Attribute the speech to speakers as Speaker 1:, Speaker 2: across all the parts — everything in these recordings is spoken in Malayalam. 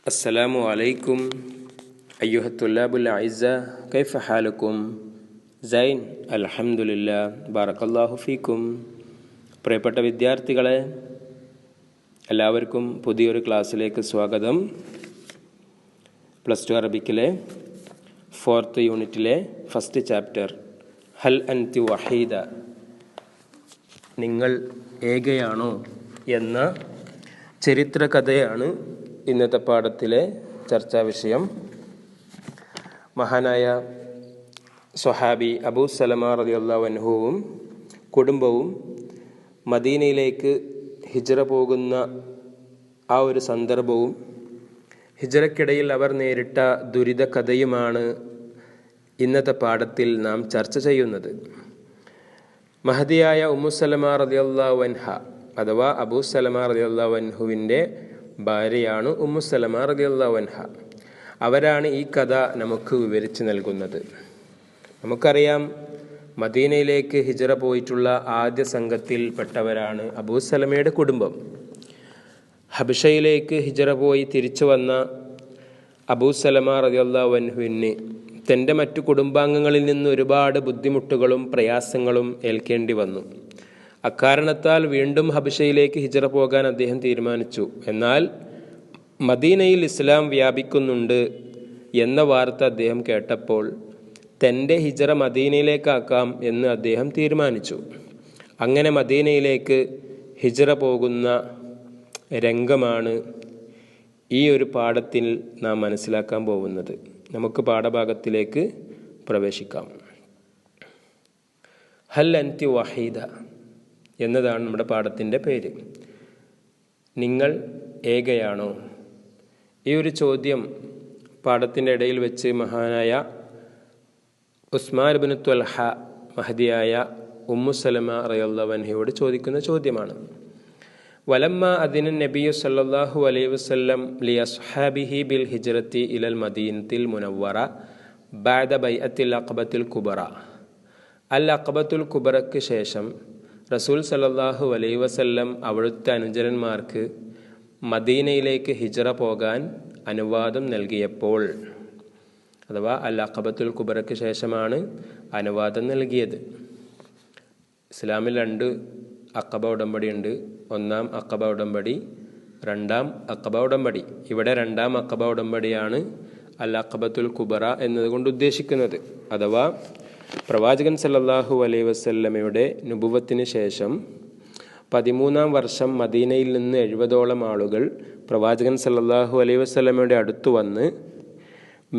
Speaker 1: അസ്സലാമു അലൈക്കും അയ്യുഹ തുല്ലാബുൽ അഇസ്സ കൈഫ ഹാലുക്കും സൈൻ അൽഹംദുലില്ലാ ബാറക്കല്ലാഹു ഫീക്കും. പ്രിയപ്പെട്ട വിദ്യാർത്ഥികളെ, എല്ലാവർക്കും പുതിയൊരു ക്ലാസ്സിലേക്ക് സ്വാഗതം. പ്ലസ് ടു അറബിക്കിലെ 4th യൂണിറ്റിലെ ഫസ്റ്റ് ചാപ്റ്റർ ഹൽ അൻതി വഹീദ, നിങ്ങൾ ഏകയാണോ എന്ന ചരിത്ര കഥയാണ് ഇന്നത്തെ പാഠത്തിലെ ചർച്ചാ വിഷയം. മഹാനായ സ്വഹാബി അബൂ സലമ റളിയല്ലാഹു അൻഹുവും കുടുംബവും മദീനയിലേക്ക് ഹിജ്റ പോകുന്ന ആ ഒരു സന്ദർഭവും ഹിജ്റയ്ക്കിടയിൽ അവർ നേരിട്ട ദുരിത കഥയുമാണ് ഇന്നത്തെ പാഠത്തിൽ നാം ചർച്ച ചെയ്യുന്നത്. മഹദിയായ ഉമ്മു സലമ റളിയല്ലാഹു അൻഹ അഥവാ അബൂ സലമ റളിയല്ലാഹു അൻഹുവിൻ്റെ ഭാര്യയാണ് ഉമ്മു സലമ റളിയല്ലാഹു അൻഹ. അവരാണ് ഈ കഥ നമുക്ക് വിവരിച്ച് നൽകുന്നത്. നമുക്കറിയാം, മദീനയിലേക്ക് ഹിജ്റ പോയിട്ടുള്ള ആദ്യ സംഘത്തിൽ പെട്ടവരാണ് അബൂ സലമയുടെ കുടുംബം. ഹബശയിലേക്ക് ഹിജ്റ പോയി തിരിച്ചു വന്ന അബൂ സലമ റളിയല്ലാഹു അൻഹുവിന് തൻ്റെ മറ്റു കുടുംബാംഗങ്ങളിൽ നിന്ന് ഒരുപാട് ബുദ്ധിമുട്ടുകളും പ്രയാസങ്ങളും ഏൽക്കേണ്ടി വന്നു. അക്കാരണത്താൽ വീണ്ടും ഹബശയിലേക്ക് ഹിജ്റ പോകാൻ അദ്ദേഹം തീരുമാനിച്ചു. എന്നാൽ മദീനയിൽ ഇസ്ലാം വ്യാപിക്കുന്നുണ്ട് എന്ന വാർത്ത അദ്ദേഹം കേട്ടപ്പോൾ തൻ്റെ ഹിജ്റ മദീനയിലേക്കാക്കാം എന്ന് അദ്ദേഹം തീരുമാനിച്ചു. അങ്ങനെ മദീനയിലേക്ക് ഹിജ്റ പോകുന്ന രംഗമാണ് ഈ ഒരു പാഠത്തിൽ നാം മനസ്സിലാക്കാൻ പോകുന്നത്. നമുക്ക് പാഠഭാഗത്തിലേക്ക് പ്രവേശിക്കാം. ഹൽ അൻതി വഹീദ എന്നതാണ് നമ്മുടെ പാഠത്തിൻ്റെ പേര്. നിങ്ങൾ ഏകയാണോ? ഈ ഒരു ചോദ്യം പാഠത്തിൻ്റെ ഇടയിൽ വെച്ച് മഹാനായ ഉസ്മാൻ ഇബ്നു ത്വൽഹ മഹദിയായ ഉമ്മു സലമ റളിയല്ലാഹു അൻഹയോട് ചോദിക്കുന്ന ചോദ്യമാണ്. വലമ്മ അദിന നബിയു സല്ലല്ലാഹു അലൈഹി വസല്ലം ലിഅസ്ഹാബിഹി ബിൽ ഹിജ്റത്തി ഇലൽ മദീനത്തിൽ മുനവ്വറ ബഅദ ബൈഅത്തിൽ അഖബത്തുൽ കുബറ. അൽ അഖബത്തുൽ കുബറയ്ക്ക് ശേഷം റസൂൽ സല്ലല്ലാഹു അലൈഹി വസല്ലം അവിടുത്തെ അനുചരന്മാർക്ക് മദീനയിലേക്ക് ഹിജ്റ പോകാൻ അനുവാദം നൽകിയപ്പോൾ, അഥവാ അൽ അഖബത്തുൽ കുബറയ്ക്ക് ശേഷമാണ് അനുവാദം നൽകിയത്. ഇസ്ലാമിൽ 2 അഖബ ഉടമ്പടിയുണ്ട്. 1-ാം അഖബ ഉടമ്പടി, 2-ാം അഖബ ഉടമ്പടി. ഇവിടെ 2-ാം അഖബ ഉടമ്പടിയാണ് അൽ അഖബത്തുൽ കുബറ എന്നതുകൊണ്ട് ഉദ്ദേശിക്കുന്നത്. അഥവാ പ്രവാചകൻ സല്ലല്ലാഹു അലൈഹി വസല്ലമയുടെ നുബുവത്തിന് ശേഷം 13-ാം വർഷം മദീനയിൽ നിന്ന് 70ഓളം ആളുകൾ പ്രവാചകൻ സല്ലല്ലാഹു അലൈഹി വസല്ലമയുടെ അടുത്ത് വന്ന്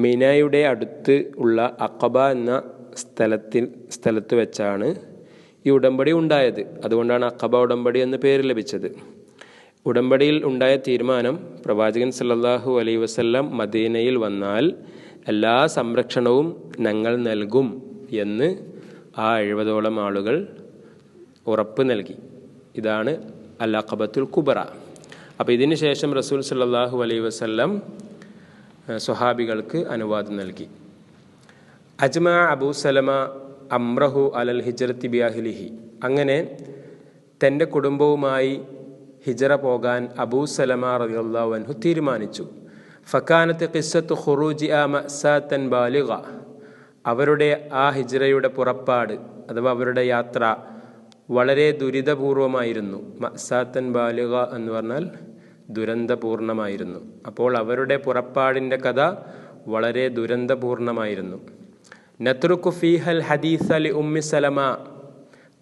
Speaker 1: മിനയുടെ അടുത്ത് ഉള്ള അഖബ എന്ന സ്ഥലത്ത് വെച്ചാണ് ഈ ഉടമ്പടി ഉണ്ടായത്. അതുകൊണ്ടാണ് അഖബ ഉടമ്പടി എന്ന പേര് ലഭിച്ചത്. ഉടമ്പടിയിൽ ഉണ്ടായ തീരുമാനം, പ്രവാചകൻ സല്ലല്ലാഹു അലൈഹി വസല്ലം മദീനയിൽ വന്നാൽ എല്ലാ സംരക്ഷണവും ഞങ്ങൾ നൽകും എന്ന് ആ 70ഓളം ആളുകൾ ഉറപ്പ് നൽകി. ഇതാണ് അൽ അഖബത്തുൽ കുബറ. അപ്പോൾ ഇതിന് ശേഷം റസൂൽ സല്ലല്ലാഹു അലൈഹി വസല്ലം സ്വഹാബികൾക്ക് അനുവാദം നൽകി. അജ്മഅ അബൂ സലമ അംറഹു അലൽ ഹിജ്റത്തി ബിഅഹ്ലിഹി. അങ്ങനെ തൻ്റെ കുടുംബവുമായി ഹിജ്റ പോകാൻ അബൂ സലമ റളിയല്ലാഹു അൻഹു തീരുമാനിച്ചു. ഫകാനത്ത് ഖിസ്സത്തു ഖുറൂജി മഅസാതൻ ബാലിഗ. അവരുടെ ആ ഹിജ്റയുടെ പുറപ്പാട് അഥവാ അവരുടെ യാത്ര വളരെ ദുരിതപൂർവമായിരുന്നു. മഅസാതൻ ബാലിഗ എന്ന് പറഞ്ഞാൽ ദുരന്തപൂർണമായിരുന്നു. അപ്പോൾ അവരുടെ പുറപ്പാടിൻ്റെ കഥ വളരെ ദുരന്തപൂർണമായിരുന്നു. നത്രുകു ഫീഹൽ ഹദീസ ലി ഉമ്മി സലമ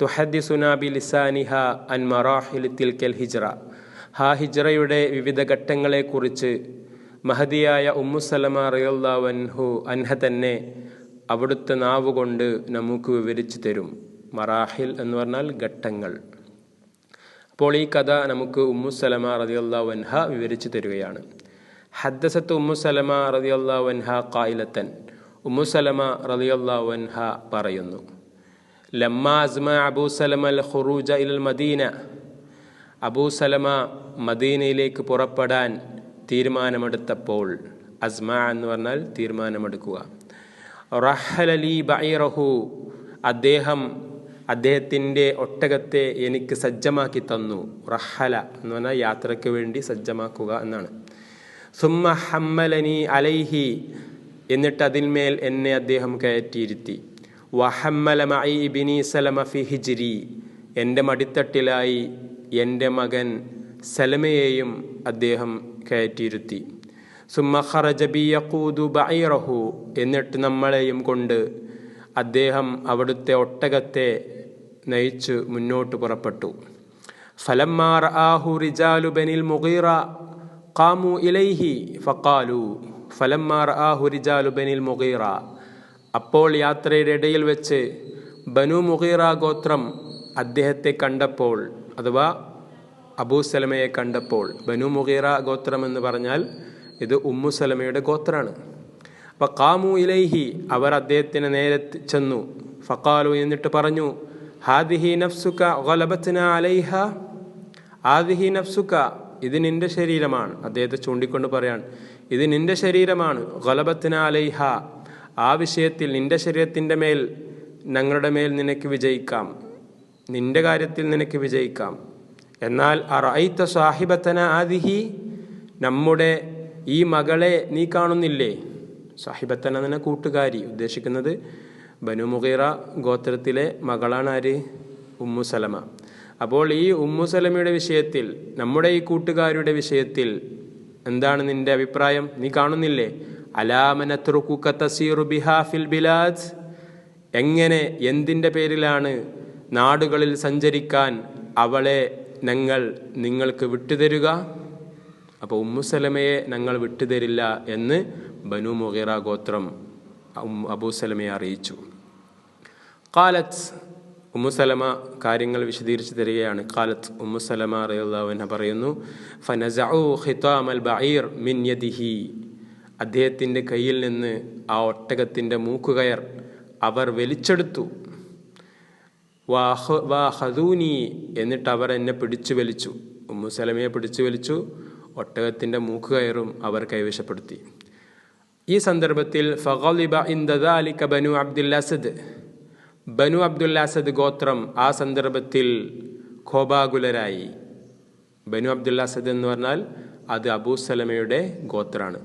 Speaker 1: തുഹദ്ദിസുനാ ബിലിസാനിഹ അൻ മറാഹിൽ തിൽക്കൽ ഹിജ്റ. ആ ഹിജ്റയുടെ വിവിധ ഘട്ടങ്ങളെക്കുറിച്ച് മഹദിയായ ഉമ്മു സലമ റളിയല്ലാഹു അൻഹ തന്നെ അവിടുത്തെ നാവുകൊണ്ട് നമുക്ക് വിവരിച്ചു തരും. മറാഹിൽ എന്ന് പറഞ്ഞാൽ ഘട്ടങ്ങൾ. അപ്പോൾ ഈ കഥ നമുക്ക് ഉമ്മു സലമ റളിയല്ലാഹു അൻഹ വിവരിച്ചു തരികയാണ്. ഹദ്ദസത്ത് ഉമ്മു സലമ റളിയല്ലാഹു അൻഹ ഖായിലത്തൻ. ഉമ്മു സലമ റളിയല്ലാഹു അൻഹ പറയുന്നു, ലമ്മ അസ്മ അബൂ സലമ അൽ ഖുറൂജ ഇലൽ മദീന. അബൂ സലമ മദീനയിലേക്ക് പുറപ്പെടാൻ തീരുമാനമെടുത്തപ്പോൾ, അസ്മ എന്ന് പറഞ്ഞാൽ തീരുമാനമെടുക്കുക. റഹല ലി ബഈറഹു. അദ്ദേഹത്തിൻ്റെ ഒട്ടകത്തെ എനിക്ക് സജ്ജമാക്കി തന്നു. റഹല എന്ന് പറഞ്ഞാൽ യാത്രയ്ക്ക് വേണ്ടി സജ്ജമാക്കുക എന്നാണ്. സുമ്മ ഹമ്മലനി അലൈഹി, എന്നിട്ട് അതിന്മേൽ എന്നെ അദ്ദേഹം കയറ്റിയിരുത്തി. വഹമ്മല മഇ ഇബ്നി സലമ ഫി ഹിജ്രി, എൻ്റെ മടിത്തട്ടിലായി എൻ്റെ മകൻ സലമയെയും അദ്ദേഹം കയറ്റിയിരുത്തി. സുമ്മ ഖറജ ബി യഖൂദു ബഈറഹു, എന്നിട്ട് നമ്മളെയും കൊണ്ട് അദ്ദേഹം അവിടുത്തെ ഒട്ടകത്തെ നയിച്ച് മുന്നോട്ട് പുറപ്പെട്ടു. ഫലമ്മാ റആഹു റിജാലു ബനിൽ മുഗീറ ഖാമു ഇലൈഹി ഫഖാലു ഫലമ്മാ റആഹു റിജാലു ബനിൽ മുഗീറ, അപ്പോൾ യാത്രയുടെ ഇടയിൽ വെച്ച് ബനു മുഗീറ ഗോത്രം അദ്ദേഹത്തെ കണ്ടപ്പോൾ, അഥവാ അബൂ സലമയെ കണ്ടപ്പോൾ, ബനു മുഗീറ ഗോത്രം എന്ന് പറഞ്ഞാൽ ഇത് ഉമ്മു സലമയുടെ ഗോത്രമാണ്. അപ്പോൾ ഖാമു ഇലൈഹി, അവർ അദ്ദേഹത്തിന് നേരെ ചെന്നു. ഫഖാലു, എന്നിട്ട് പറഞ്ഞു, ഹാദിഹി നഫ്സുക ഗലബത്നാ അലൈഹ, ഹാദിഹി നഫ്സുക, ഇത് നിന്റെ ശരീരമാണ്. അദ്ദേഹത്തെ ചൂണ്ടിക്കൊണ്ട് പറയാണ്, ഇത് നിന്റെ ശരീരമാണ്. ഗലബത്നാ അലൈഹ, ആ വിഷയത്തിൽ നിന്റെ ശരീരത്തിൻ്റെ മേൽ ഞങ്ങളുടെ മേൽ നിനക്ക് വിജയിക്കാം, നിന്റെ കാര്യത്തിൽ നിനക്ക് വിജയിക്കാം. എന്നാൽ അറഅയ്ത സാഹിബത്തന ആദിഹി, നമ്മുടെ ഈ മകളെ നീ കാണുന്നില്ലേ? സാഹിബത്തന എന്ന കൂട്ടുകാരി, ഉദ്ദേശിക്കുന്നത് ബനു മുഗീറ ഗോത്രത്തിലെ മകളാണ് ആര്? ഉമ്മു സലമ. അപ്പോൾ ഈ ഉമ്മു സലമയുടെ വിഷയത്തിൽ, നമ്മുടെ ഈ കൂട്ടുകാരുടെ വിഷയത്തിൽ എന്താണ് നിന്റെ അഭിപ്രായം? നീ കാണുന്നില്ലേ? അലാമനത്രുകുക തസീറു ബിഹാ ഫിൽ ബിലാദ്, എങ്ങനെ, എന്തിൻ്റെ പേരിലാണ് നാടുകളിൽ സഞ്ചരിക്കാൻ അവളെ ഞങ്ങൾ നിങ്ങൾക്ക് വിട്ടുതരുക? അപ്പോൾ ഉമ്മു സലമയെ ഞങ്ങൾ വിട്ടുതരില്ല എന്ന് ബനു മുഗീറ ഗോത്രം അബൂ സലമയെ അറിയിച്ചു. ഖാലത്ത്, ഉമ്മു സലമ കാര്യങ്ങൾ വിശദീകരിച്ച് തരികയാണ്. ഖാലത്ത്, ഉമ്മു സലമ റളിയല്ലാഹു അൻഹ പറയുന്നു, ഫനസഉ ഖിതാമൽ ബഈർ മിൻ യദിഹി, അദ്ദേഹത്തിൻ്റെ കയ്യിൽ നിന്ന് ആ ഒട്ടകത്തിൻ്റെ മൂക്കുകയർ അവർ വലിച്ചെടുത്തു. വാഹദൂനി, എന്നിട്ട് അവർ എന്നെ പിടിച്ചു വലിച്ചു. ഉമ്മു സലമയെ പിടിച്ചു വലിച്ചു, ഒട്ടകത്തിൻ്റെ മൂക്കുകയറും അവർ കൈവശപ്പെടുത്തി. ഈ സന്ദർഭത്തിൽ ഫഗളിബ ഇൻദ ദാലിക ബനു അബ്ദുൽ അസദ്, ബനു അബ്ദുൽ അസദ് ഗോത്രം ആ സന്ദർഭത്തിൽ കോപാകുലരായി. ബനു അബ്ദുൽ അസദ് എന്ന് പറഞ്ഞാൽ അത് അബൂ സലമയുടെ ഗോത്രമാണ്.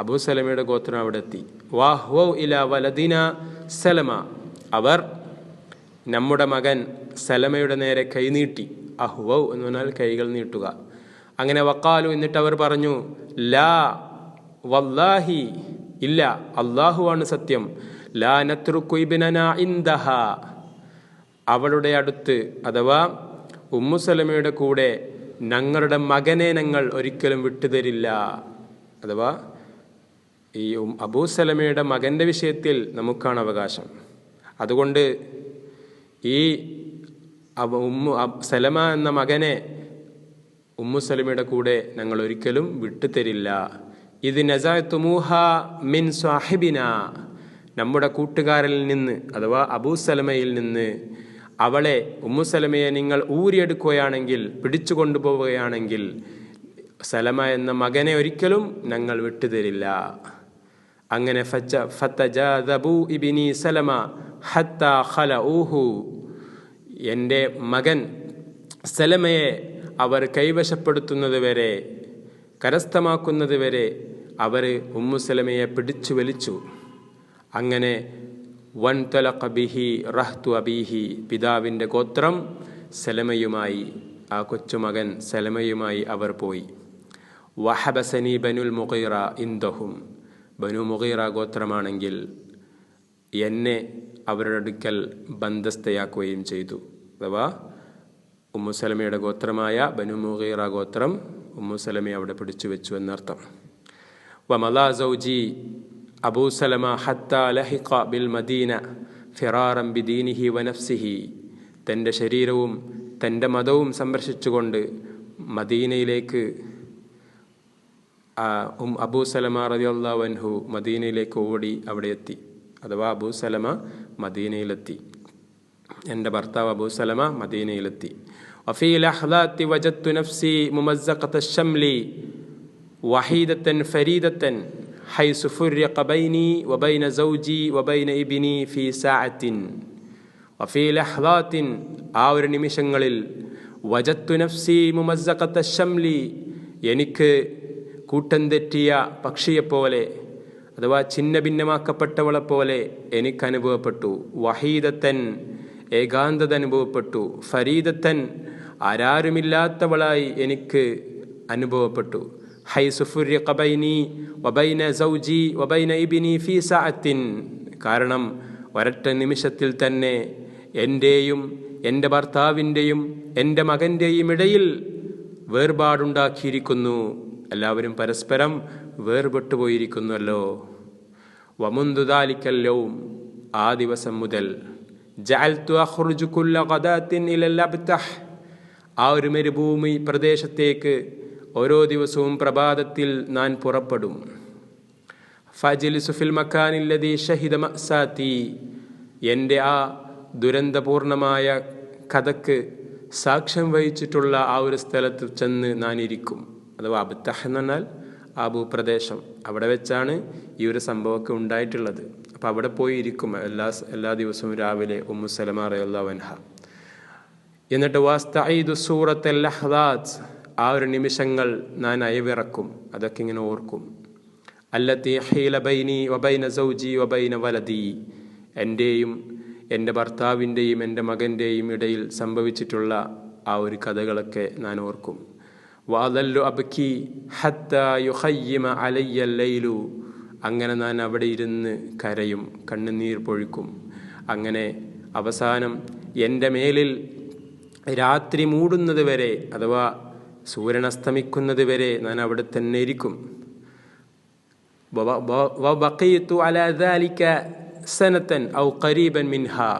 Speaker 1: അബൂ സലമയുടെ ഗോത്രം അവിടെ എത്തി. വാഹ്വൗ ഇല വലദിന സലമ, അവർ നമ്മുടെ മകൻ സലമയുടെ നേരെ കൈനീട്ടി. അഹ്വൗ എന്ന് പറഞ്ഞാൽ കൈകൾ നീട്ടുക. അങ്ങനെ വക്കാലു, എന്നിട്ട് അവർ പറഞ്ഞു, ലാ വല്ലാഹി, ഇല്ല, അള്ളാഹുവാണ് സത്യം, ലാ നത്രുകു ഇബ്നനാ ഇൻദഹ, അവളുടെ അടുത്ത്, അഥവാ ഉമ്മു സലമയുടെ കൂടെ ഞങ്ങളുടെ മകനെ ഞങ്ങൾ ഒരിക്കലും വിട്ടുതരില്ല. അഥവാ ഈ അബൂ സലമയുടെ മകൻ്റെ വിഷയത്തിൽ നമുക്കാണ് അവകാശം. അതുകൊണ്ട് ഈ സലമ എന്ന മകനെ ഉമ്മു സലമയുടെ കൂടെ ഞങ്ങൾ ഒരിക്കലും വിട്ടുതരില്ല. ഇത് നസഅതുമൂഹ മിൻ സാഹിബിന, നമ്മുടെ കൂട്ടുകാരിൽ നിന്ന്, അഥവാ അബൂ സലമയിൽ നിന്ന് അവളെ, ഉമ്മു സലമയെ നിങ്ങൾ ഊരിയെടുക്കുകയാണെങ്കിൽ, പിടിച്ചു കൊണ്ടുപോവുകയാണെങ്കിൽ സലമ എന്ന മകനെ ഒരിക്കലും ഞങ്ങൾ വിട്ടുതരില്ല. അങ്ങനെ ഫതജാദബു ഇബ്നി സലമ ഹത്താ ഖലഊഹു, എൻ്റെ മകൻ സലമയെ അവർ കൈവശപ്പെടുത്തുന്നത് വരെ, കരസ്ഥമാക്കുന്നത് വരെ അവർ ഉമ്മു സലമയെ പിടിച്ചു വലിച്ചു. അങ്ങനെ വൻതലഖ ബിഹി റഹ്തു അബീഹി, പിതാവിൻ്റെ ഗോത്രം സലമയുമായി, ആ കൊച്ചുമകൻ സലമയുമായി അവർ പോയി. വഹബസനി ബനുൽ മുഗീറ ഇൻദഹും, ബനു മുഗീറ ഗോത്രമാണെങ്കിൽ എന്നെ അവരുടെ അടുക്കൽ ബന്ധസ്ഥയാക്കുകയും ചെയ്തു. അഥവാ ഉമ്മു സലമയുടെ ഗോത്രമായ ബനു മുഗീറ ഗോത്രം ഉമ്മു സലമയെ അവിടെ പിടിച്ചു വെച്ചു എന്നർത്ഥം. വമലാ സൗജി അബൂ സലമ ഹത്താ ലഹിഖ ബിൽ മദീന ഫിറാറൻ ബിദീനിഹി വനഫ്സിഹി, തൻ്റെ ശരീരവും തൻ്റെ മതവും സംരക്ഷിച്ചുകൊണ്ട് മദീനയിലേക്ക് അബൂ സലമ റളിയല്ലാഹു അൻഹു മദീനയിലേക്ക് ഓടി അവിടെ എത്തി. അഥവാ അബൂ സലമ മദീനയിലെത്തി, എൻ്റെ ഭർത്താവ് അബൂ സലമ മദീനയിലെത്തി. വഫീ ലഹ്ളാത്തി വജദ്തു നഫ്സി മുമസ്സഖത ശംലി വഹീദത്തൻ ഫരീദത്തൻ ഹൈസു ഫുർരിഖ ബൈനി വബൈന സൗജി വബൈന ഇബ്നി ഫീ സഅത്തിൻ. വഫീ ലഹ്ളാത്തിൻ, ആ ഒരു നിമിഷങ്ങളിൽ, വജദ്തു നഫ്സി മുമസ്സഖത ശംലി, എനിക്ക് കൂട്ടം തെറ്റിയ പക്ഷിയെപ്പോലെ അഥവാ ഛിന്ന ഭിന്നമാക്കപ്പെട്ടവളെപ്പോലെ എനിക്കനുഭവപ്പെട്ടു. വഹീദത്തൻ ഏകാന്തത അനുഭവപ്പെട്ടു. ഫരീദത്തൻ ആരാരുമില്ലാത്തവളായി എനിക്ക് അനുഭവപ്പെട്ടു. ഹൈസു ഫുർരിഖ ബൈനി വബൈന സൗജി വബൈന ഇബ്നി ഫീ സഅത്തിൻ, കാരണം ഒരൊറ്റ നിമിഷത്തിൽ തന്നെ എൻ്റെയും എൻ്റെ ഭർത്താവിൻ്റെയും എൻ്റെ മകൻ്റെയും ഇടയിൽ വേർപാടുണ്ടാക്കിയിരിക്കുന്നു. എല്ലാവരും പരസ്പരം വേർപെട്ടു പോയിരിക്കുന്നുവല്ലോ. വമുന്ദു ദാലിക്കൽ യൗം, ആ ദിവസം മുതൽ ജഅൽതു അഖ്റുജു കുല്ല ഗദാത്തിൻ ഇലൽ അബ്തഹ്, ആ ഒരു മരുഭൂമി പ്രദേശത്തേക്ക് ഓരോ ദിവസവും പ്രഭാതത്തിൽ ഞാൻ പുറപ്പെടും. ഫജ്ലിസു ഫിൽ മക്കാനില്ലദീ ഷഹിദ മഅസാതി, എൻ്റെ ആ ദുരന്തപൂർണമായ കഥക്ക് സാക്ഷ്യം വഹിച്ചിട്ടുള്ള ആ ഒരു സ്ഥലത്ത് ചെന്ന് ഞാൻ ഇരിക്കും. അഥവാ അബ്തഹ് എന്ന് പറഞ്ഞാൽ ആ ഭൂപ്രദേശം, അവിടെ വെച്ചാണ് ഈ ഒരു സംഭവമൊക്കെ ഉണ്ടായിട്ടുള്ളത്. അപ്പോൾ അവിടെ പോയി ഇരിക്കും എല്ലാ ദിവസവും രാവിലെ ഉമ്മു സലമ റളിയല്ലാഹു അൻഹ. എന്നിട്ട് വസ്തഈദു സൂറത്തുൽ ലഹ്ദാത്ത്, ആ ഒരു നിമിഷങ്ങൾ ഞാൻ അയവിറക്കും, അതൊക്കെ ഇങ്ങനെ ഓർക്കും. അല്ലത്തി ഹീല ബൈനി വബൈന സൗജി വബൈന വലദി, എൻ്റെയും എൻ്റെ ഭർത്താവിൻ്റെയും എൻ്റെ മകൻ്റെയും ഇടയിൽ സംഭവിച്ചിട്ടുള്ള ആ ഒരു കഥകളൊക്കെ ഞാൻ ഓർക്കും. വഅദല്ലു അബ്കി ഹത്താ യുഖയ്യിമ അലയ്യ ലൈലു, അങ്ങനെ ഞാൻ അവിടെ ഇരുന്ന് കരയും, കണ്ണുനീർ പൊഴിക്കും. അങ്ങനെ അവസാനം എൻ്റെ മേലിൽ രാത്രി മൂടുന്നത് വരെ അഥവാ സൂര്യൻ അസ്തമിക്കുന്നത് വരെ ഞാൻ അവിടെ തന്നെ ഇരിക്കും. വബഖീതു അലാ ദാലിക സനതൻ ഔ ഖരീബൻ മിൻഹാ,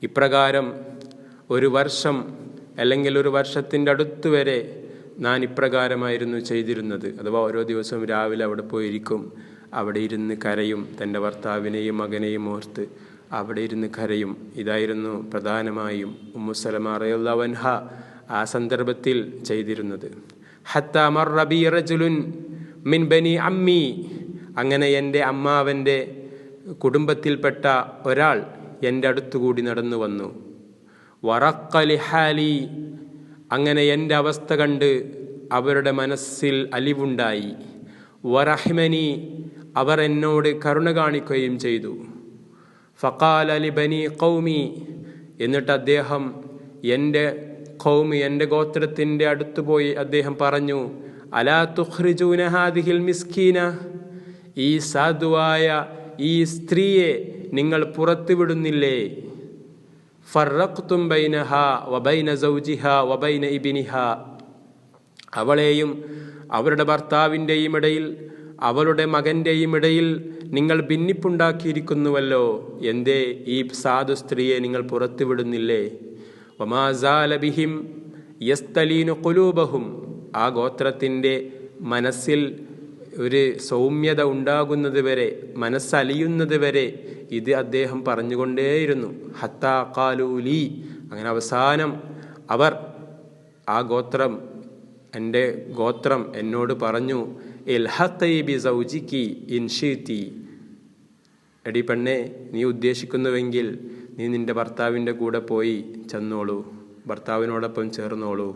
Speaker 1: ഇപ്രകാരം ഒരു വർഷം അല്ലെങ്കിൽ ഒരു വർഷത്തിൻ്റെ അടുത്ത് വരെ ഞാൻ ഇപ്രകാരമായിരുന്നു ചെയ്തിരുന്നത്. അഥവാ ഓരോ ദിവസവും രാവിലെ അവിടെ പോയിരിക്കും, അവിടെ ഇരുന്ന് കരയും, തൻ്റെ ഭർത്താവിനെയും മകനെയും ഓർത്ത് അവിടെ ഇരുന്ന് കരയും. ഇതായിരുന്നു പ്രധാനമായും ഉമ്മു സലമ റളിയല്ലാഹു അൻഹ ആ സന്ദർഭത്തിൽ ചെയ്തിരുന്നത്. ഹത്താ മർറ ബി റജുലുൻ മിൻ ബനി അമ്മി, അങ്ങനെ എൻ്റെ അമ്മാവൻ്റെ കുടുംബത്തിൽപ്പെട്ട ഒരാൾ എൻ്റെ അടുത്തുകൂടി നടന്നു വന്നു. വറഖ ലിഹാലി, അങ്ങനെ എൻ്റെ അവസ്ഥ കണ്ട് അവരുടെ മനസ്സിൽ അലിവുണ്ടായി. വറഹിമനി, അവർ എന്നോട് കരുണ കാണിക്കുകയും ചെയ്തു. ഫഖാല ലിബനി ഖൗമി, എന്നിട്ട് അദ്ദേഹം എൻ്റെ ഖൗമി എൻ്റെ ഗോത്രത്തിൻ്റെ അടുത്ത് പോയി അദ്ദേഹം പറഞ്ഞു, അലാ തുഖ്രിജൂന ഹാദിഹിൽ മിസ്കീന, ഈ സാധുവായ ഈ സ്ത്രീയെ നിങ്ങൾ പുറത്തു വിടുന്നില്ലേ? ഫറഖ്തും ബൈനഹാ വബൈന സൗജിഹാ വബൈന ഇബ്നിഹാ, അവളെയും അവരുടെ ഭർത്താവിൻ്റെയും ഇടയിൽ അവളുടെ മകൻ്റെയും ഇടയിൽ നിങ്ങൾ ഭിന്നിപ്പുണ്ടാക്കിയിരിക്കുന്നുവല്ലോ, എന്തേ ഈ സാധു സ്ത്രീയെ നിങ്ങൾ പുറത്തു വിടുന്നില്ലേ? വമാ സാല ബിഹിം യസ്തലീനു ഖുലൂബഹും, ആ ഗോത്രത്തിൻ്റെ മനസ്സിൽ ഒരു സൗമ്യത ഉണ്ടാകുന്നത് വരെ, മനസ്സലിയുന്നത് വരെ ഇത് അദ്ദേഹം പറഞ്ഞുകൊണ്ടേയിരുന്നു. ഹത്താ ഖാലൂലി, അങ്ങനെ അവസാനം അവർ ആ ഗോത്രം, എൻ്റെ ഗോത്രം എന്നോട് പറഞ്ഞു, ഇൽഹഖി ബി സൗജിക്കി ഇൻ ശിഅതി, എടി പെണ്ണെ, നീ ഉദ്ദേശിക്കുന്നുവെങ്കിൽ നീ നിൻ്റെ ഭർത്താവിൻ്റെ കൂടെ പോയി ചെന്നോളൂ, ഭർത്താവിനോടൊപ്പം ചേർന്നോളൂ.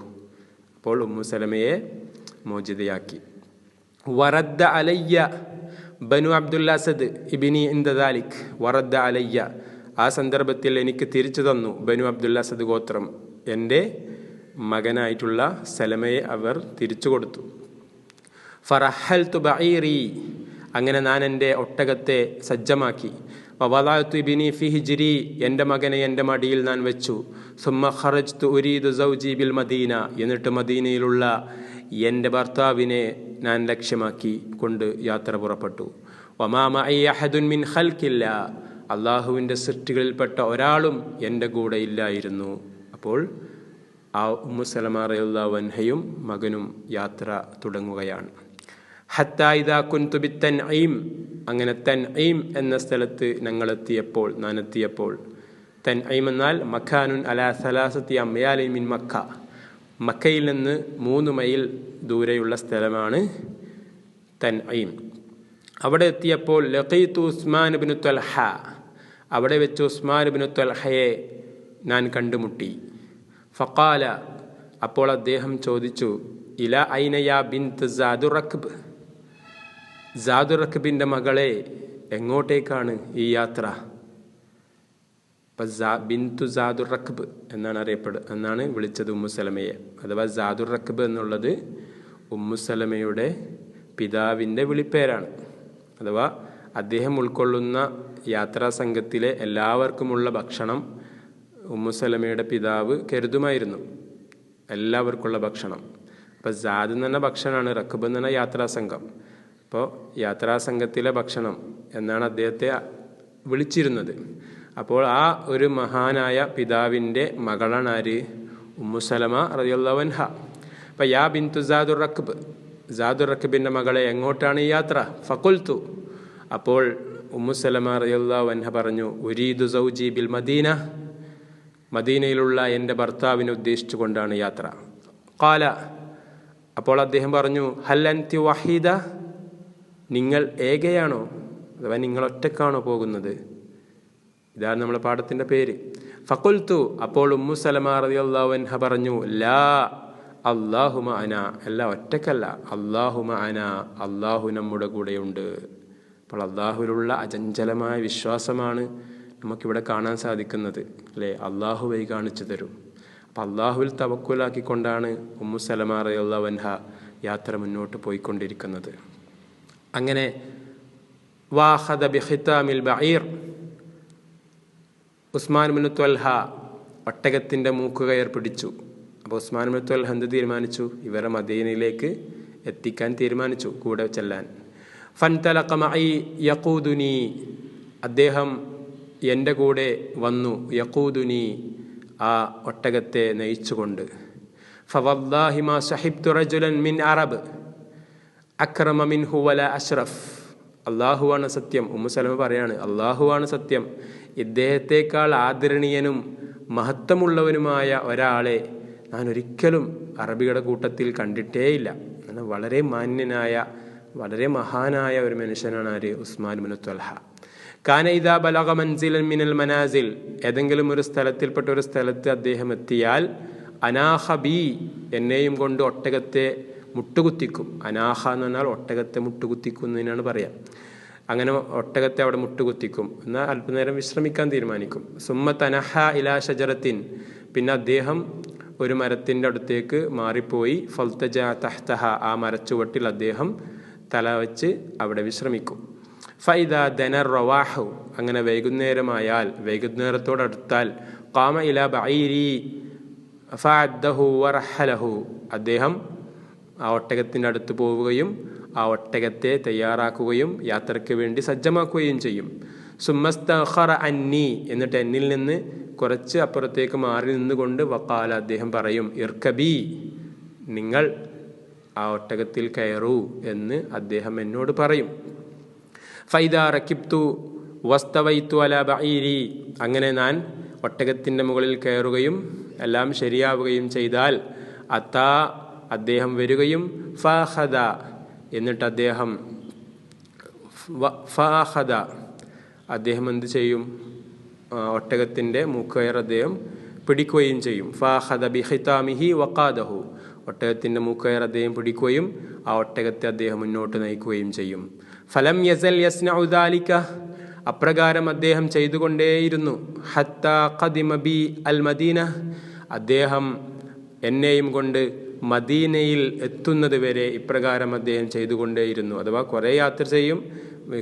Speaker 1: അപ്പോൾ ഉമ്മു സലമയെ മോചിതയാക്കി. വറദ്ദ അലയ്യ ബനു അബ്ദുൽ അസദ് ഇബ്നി ഇൻദ ദാലിക്, വറദ്ദ അലയ്യ, ആ സന്ദർഭത്തിൽ എനിക്ക് തിരിച്ചു തന്നു ബനു അബ്ദുൽ അസദ് ഗോത്രം, എൻ്റെ മകനായിട്ടുള്ള സലമയെ അവർ തിരിച്ചു കൊടുത്തു. ഫറഹൽതു ബഈരി, അങ്ങനെ ഞാൻ എൻ്റെ ഒട്ടകത്തെ സജ്ജമാക്കി. വവളഅതു ഇബ്നി ഫി ഹിജ്രി, എൻ്റെ മകനെ എൻ്റെ മടിയിൽ ഞാൻ വെച്ചു. സുമ്മ ഖറജ്തു ഉരീദു സൗജി ബിൽ മദീന, എന്നിട്ട് മദീനയിലുള്ള എൻ്റെ ഭർത്താവിനെ ഞാൻ ലക്ഷ്യമാക്കി കൊണ്ട് യാത്ര പുറപ്പെട്ടു. വമാ മഅി അഹദുൻ മിൻ ഖൽഖില്ലാ, അള്ളാഹുവിൻ്റെ സൃഷ്ടികളിൽപ്പെട്ട ഒരാളും എൻ്റെ കൂടെ ഇല്ലായിരുന്നു. അപ്പോൾ ആ ഉമ്മു സലമ റളിയല്ലാഹു അൻഹയും മകനും യാത്ര തുടങ്ങുകയാണ്. ഹത്താ ഇദാ കുൻതു ബിത്തൻഈം, അങ്ങനെ തൻഈം എന്ന സ്ഥലത്ത് ഞാൻ എത്തിയപ്പോൾ, തൻഈം എന്നാൽ മക്കാനുൻ അലാ സലാസത്തി അംയാലിൻ മിൻ മക്ക, മക്കയിൽ നിന്ന് 3 മൈൽ ദൂരെയുള്ള സ്ഥലമാണ് തൻഈം. അവിടെ എത്തിയപ്പോൾ ലഖീതു ഉസ്മാൻ ഇബ്നു ത്വൽഹ, അവിടെ വെച്ച് ഉസ്മാൻ ഇബ്നു ത്വൽഹയെ ഞാൻ കണ്ടുമുട്ടി. ഫഖാല, അപ്പോൾ അദ്ദേഹം ചോദിച്ചു, ഇലാ ഐന യാ ബിൻത് സാദു റക്ബ്, സാദുർ റക്ബിൻ്റെ മകളെ എങ്ങോട്ടേക്കാണ് ഈ യാത്ര? അപ്പം ബിന്തു സാദുർ റക്ബ് എന്നാണ് വിളിച്ചത് ഉമ്മുസലമയെ. അഥവാ സാദുർ റക്ബ് എന്നുള്ളത് ഉമ്മുസലമയുടെ പിതാവിൻ്റെ വിളിപ്പേരാണ്. അഥവാ അദ്ദേഹം ഉൾക്കൊള്ളുന്ന യാത്രാ സംഘത്തിലെ എല്ലാവർക്കുമുള്ള ഭക്ഷണം ഉമ്മുസലമയുടെ പിതാവ് കരുതുമായിരുന്നു, എല്ലാവർക്കുള്ള ഭക്ഷണം. അപ്പോൾ സാദ് എന്ന് പറഞ്ഞ ഭക്ഷണമാണ്, റക്ബ് എന്ന് പറഞ്ഞ യാത്രാസംഘം. അപ്പോൾ യാത്രാസംഘത്തിലെ ഭക്ഷണം എന്നാണ് അദ്ദേഹത്തെ വിളിച്ചിരുന്നത്. അപ്പോൾ ആ ഒരു മഹാനായ പിതാവിൻ്റെ മകളാണ് ആര്? ഉമ്മുസലമ റളിയല്ലാഹു അൻഹ. അപ്പം യാ ബിന്തു സാദുർ റക്ബ്, സാദുർ റക്ബിൻ്റെ മകളെ എങ്ങോട്ടാണ് ഈ യാത്ര? ഫഖുൽതു, അപ്പോൾ ഉമ്മുസലമ റളിയല്ലാഹു അൻഹ പറഞ്ഞു, ഉരീദു സൗജി ബിൽ മദീന, മദീനയിലുള്ള എൻ്റെ ഭർത്താവിനെ ഉദ്ദേശിച്ചു കൊണ്ടാണ് യാത്ര. ഖാല, അപ്പോൾ അദ്ദേഹം പറഞ്ഞു, ഹൽ അൻതി വഹീദ, നിങ്ങൾ ഏകയാണോ, അഥവാ നിങ്ങൾ ഒറ്റക്കാണോ പോകുന്നത്? ഇതാണ് നമ്മുടെ പാഠത്തിൻ്റെ പേര്. ഫഖുൽതു, അപ്പോൾ ഉമ്മു സലമ റളിയല്ലാഹു അൻഹ പറഞ്ഞു, ലാ അല്ലാഹു മഅന, അല്ല ഒറ്റക്കല്ല, അല്ലാഹു മഅന, അല്ലാഹു നമ്മുടെ കൂടെയുണ്ട്. അപ്പോൾ അല്ലാഹുവിലുള്ള അചഞ്ചലമായ വിശ്വാസമാണ് നമുക്കിവിടെ കാണാൻ സാധിക്കുന്നത്, അല്ലേ? അല്ലാഹു വഴി കാണിച്ചു തരും. അപ്പം അല്ലാഹുവിൽ തവക്കുലാക്കിക്കൊണ്ടാണ് ഉമ്മു സലമ റളിയല്ലാഹു അൻഹ യാത്ര മുന്നോട്ട് പോയിക്കൊണ്ടിരിക്കുന്നത്. അങ്ങനെ വാഖദ ബിഖിതാമിൽ ബഈർ, ഉസ്മാൻ ഇബ്നു ത്വൽഹ ഒട്ടകത്തിൻ്റെ മൂക്കുകയർ പിടിച്ചു. അപ്പോൾ ഉസ്മാൻ ഇബ്നു ത്വൽഹ എന്ത് തീരുമാനിച്ചു? ഇവരെ മദീനയിലേക്ക് എത്തിക്കാൻ തീരുമാനിച്ചു, കൂടെ ചെല്ലാൻ. ഫൻതലഖ മഈ യഖൂദുനി, അദ്ദേഹം എൻ്റെ കൂടെ വന്നു, യഖൂദുനി, ആ ഒട്ടകത്തെ നയിച്ചുകൊണ്ട്. ഫവല്ലാഹി മാ സഹിബ്തു റജുലൻ മിൻ അറബ് അക്രമ മിൻഹു വലാ അഷ്റഫ്, അല്ലാഹുവാണ് സത്യം. ഉമ്മു സലമ പറയാണ്, അല്ലാഹുവാണ് സത്യം, ഇദ്ദേഹത്തെക്കാൾ ആദരണീയനും മഹത്വമുള്ളവനുമായ ഒരാളെ ഞാൻ ഒരിക്കലും അറബികളുടെ കൂട്ടത്തിൽ കണ്ടിട്ടേയില്ല. വളരെ മാന്യനായ, വളരെ മഹാനായ ഒരു മനുഷ്യനാണ് ആര്? ഉസ്മാൻ ഇബ്നു ത്വൽഹ. കാന ഇദാ ബലഗ മൻസിലൻ മിനൽ മനാസിൽ, ഏതെങ്കിലും ഒരു സ്ഥലത്തിൽപ്പെട്ട ഒരു സ്ഥലത്ത് അദ്ദേഹം എത്തിയാൽ, അനാഹ ബി, എന്നെയും കൊണ്ട് ഒട്ടകത്തെ മുട്ടുകുത്തിക്കും. അനാഹ എന്ന് പറഞ്ഞാൽ ഒട്ടകത്തെ മുട്ടുകുത്തിക്കുന്നതിനാണ് പറയാം. അങ്ങനെ ഒട്ടകത്തെ അവിടെ മുട്ടുകുത്തിക്കും, എന്നാൽ അല്പനേരം വിശ്രമിക്കാൻ തീരുമാനിക്കും. സുമ്മ തനഹ ഇലാ ഷജറത്തിൻ, പിന്നെ അദ്ദേഹം ഒരു മരത്തിൻ്റെ അടുത്തേക്ക് മാറിപ്പോയി. ഫൽതജ തഹ്തഹ, ആ മരച്ചുവട്ടിൽ അദ്ദേഹം തല വെച്ച് അവിടെ വിശ്രമിക്കും. ഫൈദാ ദനർ റവാഹു, അങ്ങനെ വൈകുന്നേരമായാൽ, വൈകുന്നേരത്തോടടുത്താൽ, ഖാമ ഇലാ ബഈരി ഫഅദ്ദഹു വറഹലഹു, അദ്ദേഹം ആ ഒട്ടകത്തിൻ്റെ അടുത്ത് പോവുകയും ആ ഒട്ടകത്തെ തയ്യാറാക്കുകയും യാത്രയ്ക്ക് വേണ്ടി സജ്ജമാക്കുകയും ചെയ്യും. സുമ്മസ്തഖറ അന്നി, എന്നിട്ട് എന്നിൽ നിന്ന് കുറച്ച് അപ്പുറത്തേക്ക് മാറി നിന്നുകൊണ്ട് വഖാല, അദ്ദേഹം പറയും, ഇർകബി, നിങ്ങൾ ആ ഒട്ടകത്തിൽ കയറൂ എന്ന് അദ്ദേഹം എന്നോട് പറയും. ഫൈദാ റകിബ്തു വസ്തവൈതു അലാ ബഈരി, അങ്ങനെ ഞാൻ ഒട്ടകത്തിൻ്റെ മുകളിൽ കയറുകയും എല്ലാം ശരിയാവുകയും ചെയ്താൽ, അത്താ, അദ്ദേഹം വരികയും, ഫാഖദ, എന്നിട്ട് അദ്ദേഹം അദ്ദേഹം എന്ത് ചെയ്യും? ഒട്ടകത്തിൻ്റെ മൂക്കയർ അദ്ദേഹം പിടിക്കുകയും ചെയ്യും. ഫാഖദ ബിഖിതാമിഹി വഖാദഹു, ഒട്ടകത്തിൻ്റെ മൂക്കയർ അദ്ദേഹം പിടിക്കുകയും ആ ഒട്ടകത്തെ അദ്ദേഹം മുന്നോട്ട് നയിക്കുകയും ചെയ്യും. ഫലം യസൽ യസ്നഉ ദാലിക, അപ്രകാരം അദ്ദേഹം ചെയ്തുകൊണ്ടേയിരുന്നു. ഹത്താ ഖദിമ ബി അൽ മദീന, അദ്ദേഹം എന്നെയും കൊണ്ട് മദീനയിൽ എത്തുന്നത് വരെ ഇപ്രകാരം അദ്ദേഹം ചെയ്തുകൊണ്ടേയിരുന്നു. അഥവാ കുറേ യാത്ര ചെയ്യും,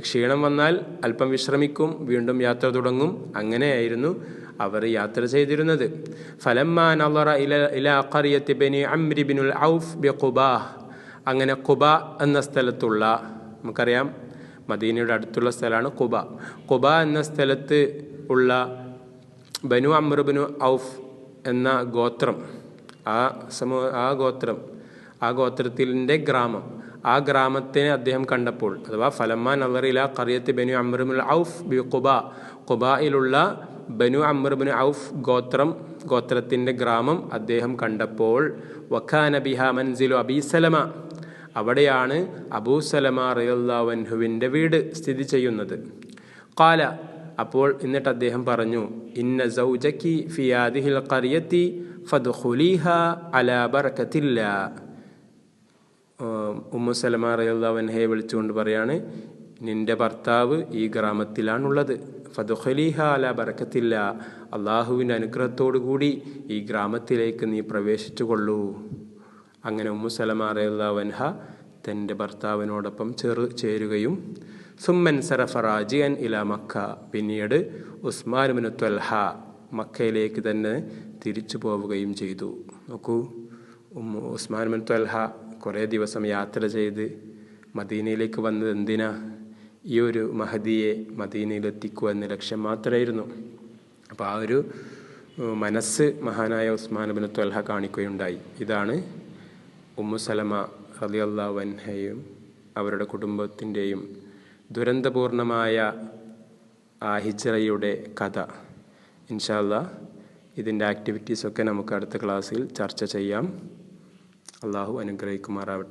Speaker 1: ക്ഷീണം വന്നാൽ അല്പം വിശ്രമിക്കും, വീണ്ടും യാത്ര തുടങ്ങും. അങ്ങനെയായിരുന്നു അവർ യാത്ര ചെയ്തിരുന്നത്. ഫലമ്മാ നളറ ഇലാ ഖറിയത്തി ബനി അംർ ഇബ്നുൽ ഔഫ് ബിഖുബാ, അങ്ങനെ ഖുബ എന്ന സ്ഥലത്തുള്ള, നമുക്കറിയാം മദീനയുടെ അടുത്തുള്ള സ്ഥലമാണ് ഖുബ. ഖുബ എന്ന സ്ഥലത്ത് ഉള്ള ബനു അംർ ഇബ്നു ഔഫ് എന്ന ഗോത്രം, ആ ഗോത്രത്തിൻ്റെ ഗ്രാമം, ആ ഗ്രാമത്തെ അദ്ദേഹം കണ്ടപ്പോൾ, അഥവാ ഫലമ്മാ നളറ ഇലാ ഖറിയത്തി ബനു അംർ ഇബ്നുൽ ഔഫ് ബി ഖുബ, ഖുബയിലുള്ള ബനു അംർ ഇബ്നു ഔഫ് ഗോത്രത്തിൻ്റെ ഗ്രാമം അദ്ദേഹം കണ്ടപ്പോൾ, വഖാന ബിഹാ മൻസിലു അബീ സലമ, അവിടെയാണ് അബൂ സലമ റളിയല്ലാഹു അൻഹുവിൻ്റെ വീട് സ്ഥിതി ചെയ്യുന്നത്. ഖാല, അപ്പോൾ എന്നിട്ട് അദ്ദേഹം പറഞ്ഞു, ഇന്ന സൗജക്കി ഫി ഹാദിഹിൽ ഖറിയത്തി ഫദ്ഖുലീഹാ അലാ ബറകത്തില്ലാ, ഉമ്മു സലമ റളിയല്ലാഹു അൻഹയെ വിളിച്ചുകൊണ്ട് പറയാണ്, നിൻ്റെ ഭർത്താവ് ഈ ഗ്രാമത്തിലാണുള്ളത്. ഫദ്ഖുലീഹ അലാ ബറക്കത്തില്ല, അള്ളാഹുവിൻ്റെ അനുഗ്രഹത്തോടു കൂടി ഈ ഗ്രാമത്തിലേക്ക് നീ പ്രവേശിച്ചു കൊള്ളൂ. അങ്ങനെ ഉമ്മു സലമ റളിയല്ലാഹു അൻഹ തൻ്റെ ഭർത്താവിനോടൊപ്പം ചേരുകയും സുമ്മൻ സറഫ റാജിഅൻ ഇലാ മക്ക, പിന്നീട് ഉസ്മാൻ ഇബ്നു ത്വൽഹ മക്കയിലേക്ക് തന്നെ തിരിച്ചു പോവുകയും ചെയ്തു. നോക്കൂ, ഉസ്മാൻ ഇബ്നു ത്വൽഹ കുറേ ദിവസം യാത്ര ചെയ്ത് മദീനയിലേക്ക് വന്നത് എന്തിനാ? ഈ ഒരു മഹദിയെ മദീനയിലെത്തിക്കുക എന്ന ലക്ഷ്യം മാത്രമായിരുന്നു. അപ്പോൾ ആ ഒരു മനസ്സ് മഹാനായ ഉസ്മാൻ ഇബ്നു ത്വൽഹ കാണിക്കുകയുണ്ടായി. ഇതാണ് ഉമ്മു സലമ റളിയല്ലാഹു അൻഹയും അവരുടെ കുടുംബത്തിൻ്റെയും ദുരന്തപൂർണമായ ആ ഹിജ്റയുടെ കഥ. ഇൻഷാ അല്ലാഹ് ഇതിൻ്റെ ആക്ടിവിറ്റീസൊക്കെ നമുക്ക് അടുത്ത ക്ലാസ്സിൽ ചർച്ച ചെയ്യാം. അള്ളാഹു അനുഗ്രഹിക്കുമാറാവട്ടെ.